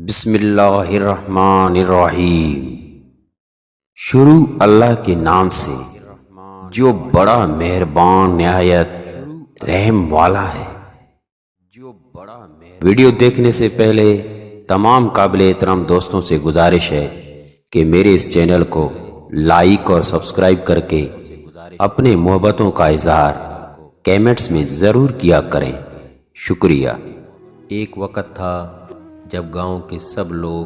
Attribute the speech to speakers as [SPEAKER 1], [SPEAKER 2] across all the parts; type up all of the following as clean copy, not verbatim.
[SPEAKER 1] بسم اللہ الرحمن الرحیم۔ شروع اللہ کے نام سے جو بڑا مہربان نہایت رحم والا ہے۔ ویڈیو دیکھنے سے پہلے تمام قابل احترام دوستوں سے گزارش ہے کہ میرے اس چینل کو لائک اور سبسکرائب کر کے اپنے محبتوں کا اظہار کیمنٹس میں ضرور کیا کریں، شکریہ۔ ایک وقت تھا جب گاؤں کے سب لوگ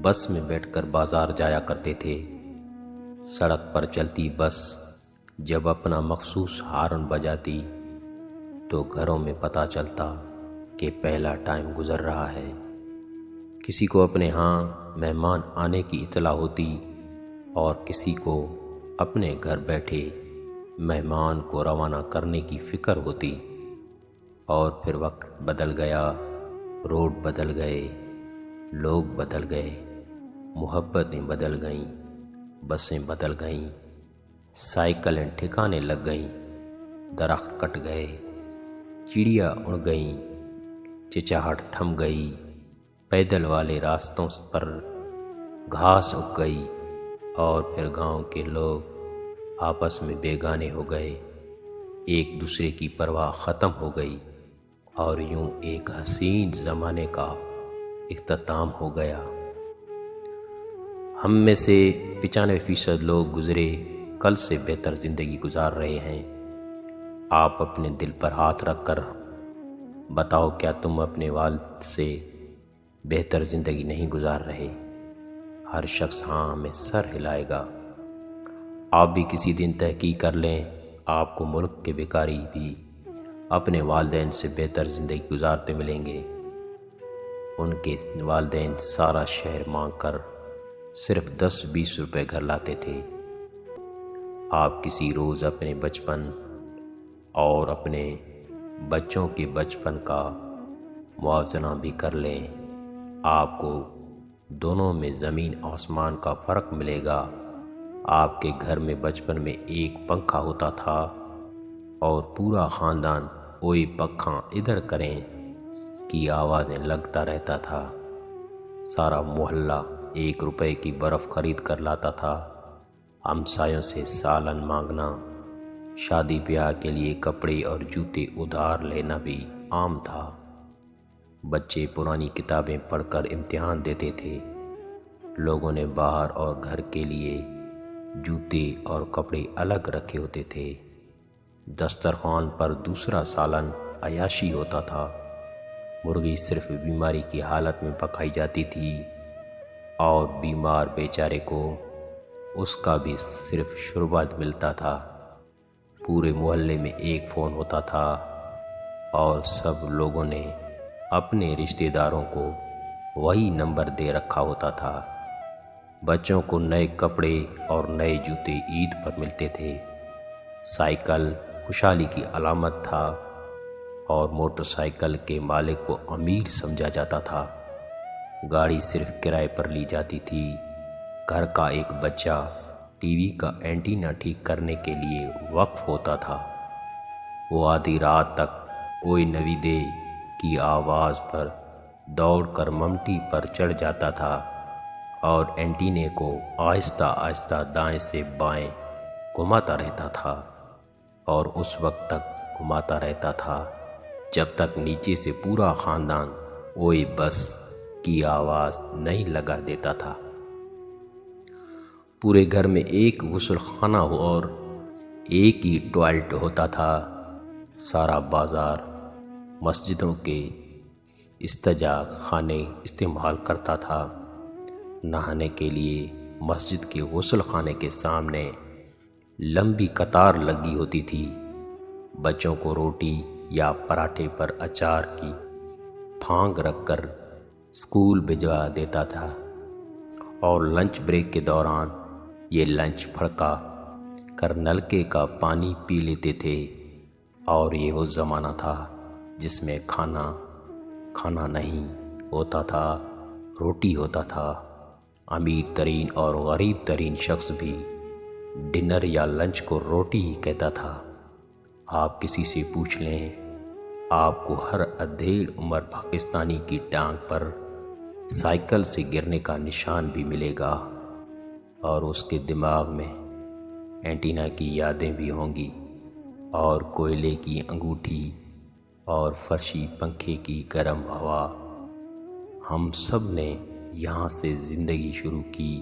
[SPEAKER 1] بس میں بیٹھ کر بازار جایا کرتے تھے۔ سڑک پر چلتی بس جب اپنا مخصوص ہارن بجاتی تو گھروں میں پتہ چلتا کہ پہلا ٹائم گزر رہا ہے۔ کسی کو اپنے ہاں مہمان آنے کی اطلاع ہوتی اور کسی کو اپنے گھر بیٹھے مہمان کو روانہ کرنے کی فکر ہوتی۔ اور پھر وقت بدل گیا، روڈ بدل گئے، لوگ بدل گئے، محبتیں بدل گئیں، بسیں بدل گئیں، سائیکلیں ٹھکانے لگ گئیں، درخت کٹ گئے، چڑیا اڑ گئیں، چچاہٹ تھم گئی، پیدل والے راستوں پر گھاس اگ گئی، اور پھر گاؤں کے لوگ آپس میں بیگانے ہو گئے، ایک دوسرے کی پرواہ ختم ہو گئی، اور یوں ایک حسین زمانے کا اختتام ہو گیا۔ ہم میں سے 95% لوگ گزرے کل سے بہتر زندگی گزار رہے ہیں۔ آپ اپنے دل پر ہاتھ رکھ کر بتاؤ، کیا تم اپنے والد سے بہتر زندگی نہیں گزار رہے؟ ہر شخص ہاں میں سر ہلائے گا۔ آپ بھی کسی دن تحقیق کر لیں، آپ کو ملک کے بیکاری بھی اپنے والدین سے بہتر زندگی گزارتے ملیں گے۔ ان کے والدین سارا شہر مانگ کر صرف 10-20 روپے گھر لاتے تھے۔ آپ کسی روز اپنے بچپن اور اپنے بچوں کے بچپن کا موازنہ بھی کر لیں، آپ کو دونوں میں زمین آسمان کا فرق ملے گا۔ آپ کے گھر میں بچپن میں ایک پنکھا ہوتا تھا اور پورا خاندان اوئے پنکھا ادھر کریں کی آوازیں لگتا رہتا تھا۔ سارا محلہ 1 روپے کی برف خرید کر لاتا تھا۔ ہمسایوں سے سالن مانگنا، شادی بیاہ کے لیے کپڑے اور جوتے ادھار لینا بھی عام تھا۔ بچے پرانی کتابیں پڑھ کر امتحان دیتے تھے۔ لوگوں نے باہر اور گھر کے لیے جوتے اور کپڑے الگ رکھے ہوتے تھے۔ دسترخوان پر دوسرا سالن عیاشی ہوتا تھا۔ مرغی صرف بیماری کی حالت میں پکائی جاتی تھی، اور بیمار بیچارے کو اس کا بھی صرف شوربہ ملتا تھا۔ پورے محلے میں ایک فون ہوتا تھا اور سب لوگوں نے اپنے رشتہ داروں کو وہی نمبر دے رکھا ہوتا تھا۔ بچوں کو نئے کپڑے اور نئے جوتے عید پر ملتے تھے۔ سائیکل خوشحالی کی علامت تھا اور موٹر سائیکل کے مالک کو امیر سمجھا جاتا تھا۔ گاڑی صرف کرائے پر لی جاتی تھی۔ گھر کا ایک بچہ ٹی وی کا اینٹینا ٹھیک کرنے کے لیے وقف ہوتا تھا۔ وہ آدھی رات تک اوئے نوی دے کی آواز پر دوڑ کر ممٹی پر چڑھ جاتا تھا اور اینٹینے کو آہستہ آہستہ دائیں سے بائیں گھماتا رہتا تھا، اور اس وقت تک گھماتا رہتا تھا جب تک نیچے سے پورا خاندان اوئے بس کی آواز نہیں لگا دیتا تھا۔ پورے گھر میں ایک غسل خانہ ہو اور ایک ہی ٹوائلٹ ہوتا تھا۔ سارا بازار مسجدوں کے استنجا خانے استعمال کرتا تھا۔ نہانے کے لیے مسجد کے غسل خانے کے سامنے لمبی قطار لگی ہوتی تھی۔ بچوں کو روٹی یا پراٹھے پر اچار کی پھانگ رکھ کر اسکول بھجوا دیتا تھا، اور لنچ بریک کے دوران یہ لنچ پھڑکا کر نلکے کا پانی پی لیتے تھے۔ اور یہ وہ زمانہ تھا جس میں کھانا نہیں ہوتا تھا، روٹی ہوتا تھا۔ امیر ترین اور غریب ترین شخص بھی ڈنر یا لنچ کو روٹی ہی کہتا تھا۔ آپ کسی سے پوچھ لیں، آپ کو ہر ادھیڑ عمر پاکستانی کی ٹانگ پر سائیکل سے گرنے کا نشان بھی ملے گا، اور اس کے دماغ میں اینٹینا کی یادیں بھی ہوں گی، اور کوئلے کی انگوٹھی اور فرشی پنکھے کی گرم ہوا۔ ہم سب نے یہاں سے زندگی شروع کی۔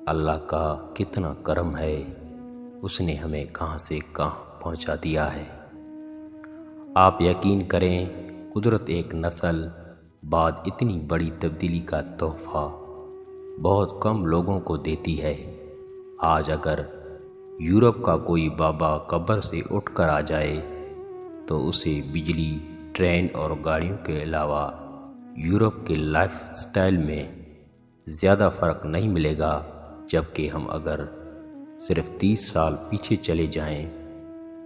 [SPEAKER 1] اللہ کا کتنا کرم ہے، اس نے ہمیں کہاں سے کہاں پہنچا دیا ہے۔ آپ یقین کریں، قدرت ایک نسل بعد اتنی بڑی تبدیلی کا تحفہ بہت کم لوگوں کو دیتی ہے۔ آج اگر یورپ کا کوئی بابا قبر سے اٹھ کر آ جائے تو اسے بجلی، ٹرین اور گاڑیوں کے علاوہ یورپ کے لائف سٹائل میں زیادہ فرق نہیں ملے گا، جبکہ ہم اگر صرف 30 سال پیچھے چلے جائیں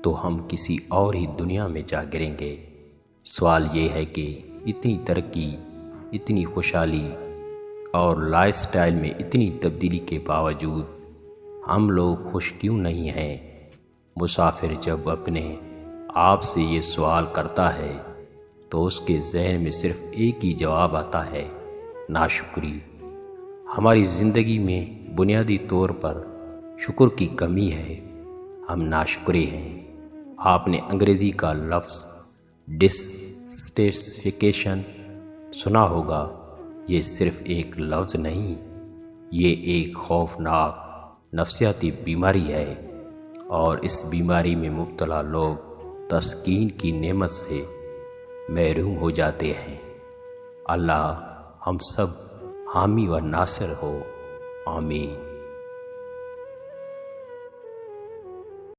[SPEAKER 1] تو ہم کسی اور ہی دنیا میں جا گریں گے۔ سوال یہ ہے کہ اتنی ترقی، اتنی خوشحالی اور لائف سٹائل میں اتنی تبدیلی کے باوجود ہم لوگ خوش کیوں نہیں ہیں؟ مسافر جب اپنے آپ سے یہ سوال کرتا ہے تو اس کے ذہن میں صرف ایک ہی جواب آتا ہے: ناشکری۔ ہماری زندگی میں بنیادی طور پر شکر کی کمی ہے، ہم ناشکرے ہیں۔ آپ نے انگریزی کا لفظ ڈسسیٹسفیکشن سنا ہوگا۔ یہ صرف ایک لفظ نہیں، یہ ایک خوفناک نفسیاتی بیماری ہے، اور اس بیماری میں مبتلا لوگ تسکین کی نعمت سے محروم ہو جاتے ہیں۔ اللہ ہم سب حامی و ناصر ہو، آمین۔